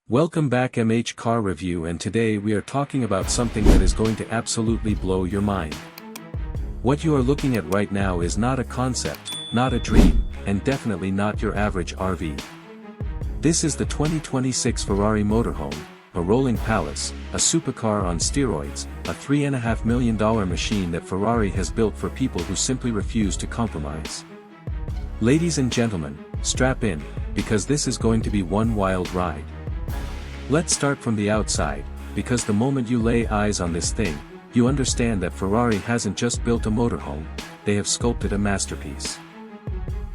Welcome back MH Car Review, and today we are talking about something that is going to absolutely blow your mind. What you are looking at right now is not a concept, not a dream, and definitely not your average RV. This is the 2026 Ferrari Motorhome, a rolling palace, a supercar on steroids, a $3.5 million machine that Ferrari has built for people who simply refuse to compromise. Ladies and gentlemen, strap in, because this is going to be one wild ride. Let's start from the outside, because the moment you lay eyes on this thing, you understand that Ferrari hasn't just built a motorhome, they have sculpted a masterpiece.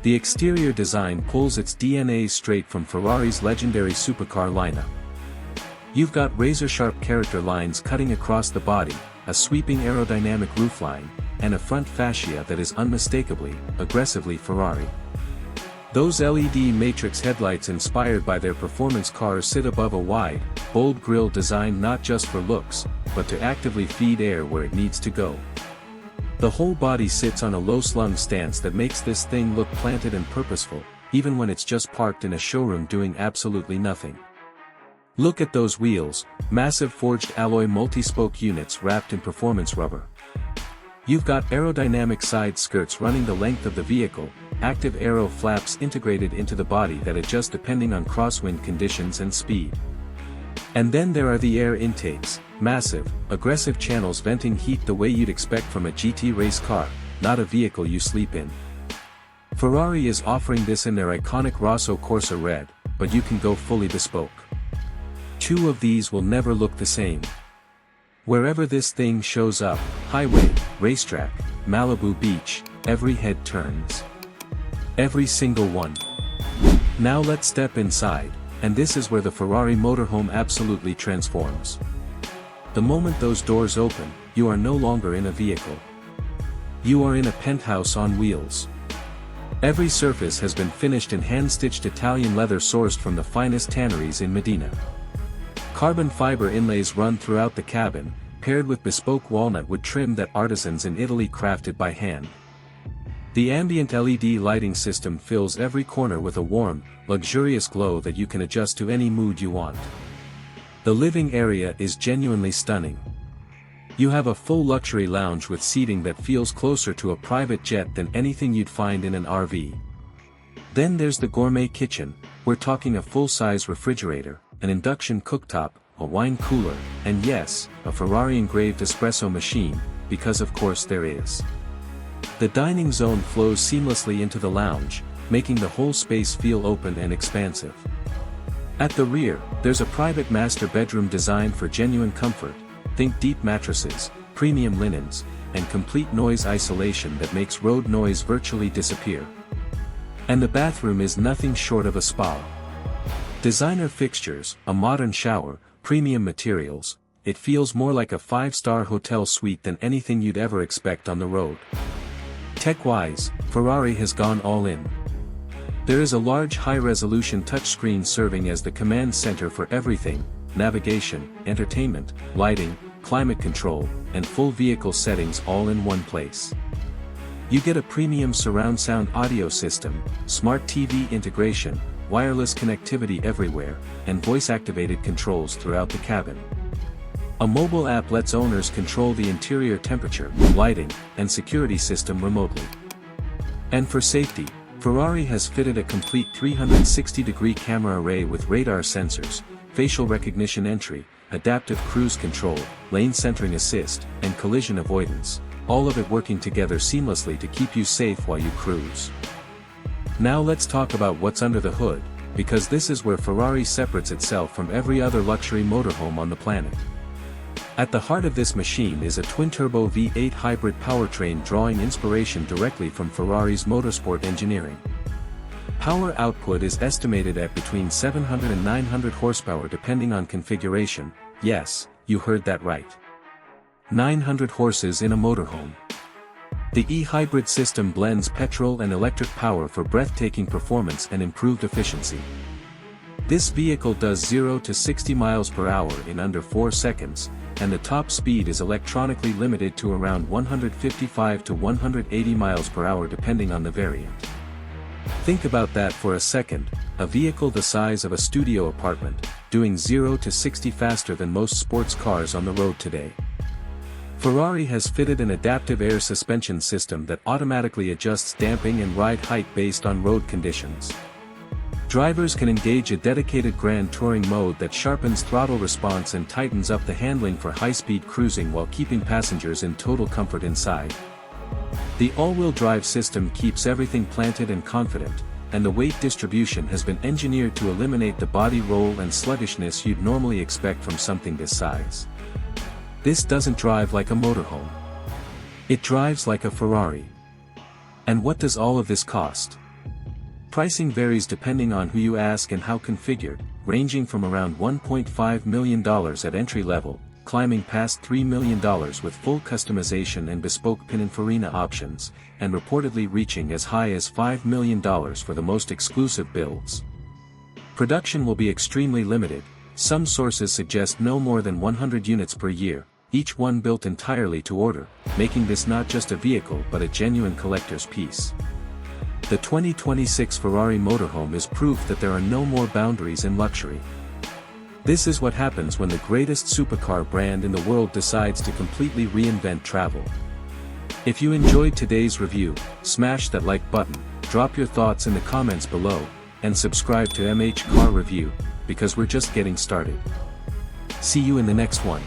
The exterior design pulls its DNA straight from Ferrari's legendary supercar lineup. You've got razor-sharp character lines cutting across the body, a sweeping aerodynamic roofline, and a front fascia that is unmistakably, aggressively Ferrari. Those LED matrix headlights inspired by their performance cars sit above a wide, bold grille designed not just for looks, but to actively feed air where it needs to go. The whole body sits on a low-slung stance that makes this thing look planted and purposeful, even when it's just parked in a showroom doing absolutely nothing. Look at those wheels, massive forged alloy multi-spoke units wrapped in performance rubber. You've got aerodynamic side skirts running the length of the vehicle, active aero flaps integrated into the body that adjust depending on crosswind conditions and speed. And then there are the air intakes, massive, aggressive channels venting heat the way you'd expect from a GT race car, not a vehicle you sleep in. Ferrari is offering this in their iconic Rosso Corsa Red, but you can go fully bespoke. Two of these will never look the same. Wherever this thing shows up, highway, racetrack, Malibu Beach, every head turns. Every single one. Now let's step inside, and this is where the Ferrari Motorhome absolutely transforms. The moment those doors open, you are no longer in a vehicle. You are in a penthouse on wheels. Every surface has been finished in hand-stitched Italian leather sourced from the finest tanneries in Medina. Carbon fiber inlays run throughout the cabin, paired with bespoke walnut wood trim that artisans in Italy crafted by hand. The ambient LED lighting system fills every corner with a warm, luxurious glow that you can adjust to any mood you want. The living area is genuinely stunning. You have a full luxury lounge with seating that feels closer to a private jet than anything you'd find in an RV. Then there's the gourmet kitchen, we're talking a full-size refrigerator, an induction cooktop, a wine cooler, and yes, a Ferrari-engraved espresso machine, because of course there is. The dining zone flows seamlessly into the lounge, making the whole space feel open and expansive. At the rear, there's a private master bedroom designed for genuine comfort, think deep mattresses, premium linens, and complete noise isolation that makes road noise virtually disappear. And the bathroom is nothing short of a spa. Designer fixtures, a modern shower, premium materials, it feels more like a 5-star hotel suite than anything you'd ever expect on the road. Tech-wise, Ferrari has gone all in. There is a large high-resolution touchscreen serving as the command center for everything: navigation, entertainment, lighting, climate control, and full vehicle settings all in one place. You get a premium surround sound audio system, smart TV integration, wireless connectivity everywhere, and voice-activated controls throughout the cabin. A mobile app lets owners control the interior temperature, lighting, and security system remotely. And for safety, Ferrari has fitted a complete 360-degree camera array with radar sensors, facial recognition entry, adaptive cruise control, lane centering assist, and collision avoidance, all of it working together seamlessly to keep you safe while you cruise. Now let's talk about what's under the hood, because this is where Ferrari separates itself from every other luxury motorhome on the planet. At the heart of this machine is a twin-turbo V8 hybrid powertrain drawing inspiration directly from Ferrari's motorsport engineering. Power output is estimated at between 700 and 900 horsepower depending on configuration. Yes, you heard that right. 900 horses in a motorhome. The e-hybrid system blends petrol and electric power for breathtaking performance and improved efficiency. This vehicle does 0 to 60 miles per hour in under 4 seconds, and the top speed is electronically limited to around 155 to 180 miles per hour depending on the variant. Think about that for a second, a vehicle the size of a studio apartment, doing 0 to 60 faster than most sports cars on the road today. Ferrari has fitted an adaptive air suspension system that automatically adjusts damping and ride height based on road conditions. Drivers can engage a dedicated Grand Touring mode that sharpens throttle response and tightens up the handling for high-speed cruising while keeping passengers in total comfort inside. The all-wheel drive system keeps everything planted and confident, and the weight distribution has been engineered to eliminate the body roll and sluggishness you'd normally expect from something this size. This doesn't drive like a motorhome. It drives like a Ferrari. And what does all of this cost? Pricing varies depending on who you ask and how configured, ranging from around $1.5 million at entry level, climbing past $3 million with full customization and bespoke Pininfarina options, and reportedly reaching as high as $5 million for the most exclusive builds. Production will be extremely limited. Some sources suggest no more than 100 units per year, each one built entirely to order, making this not just a vehicle but a genuine collector's piece. The 2026 Ferrari Motorhome is proof that there are no more boundaries in luxury. This is what happens when the greatest supercar brand in the world decides to completely reinvent travel. If you enjoyed today's review, smash that like button, drop your thoughts in the comments below, and subscribe to MH Car Review, because we're just getting started. See you in the next one.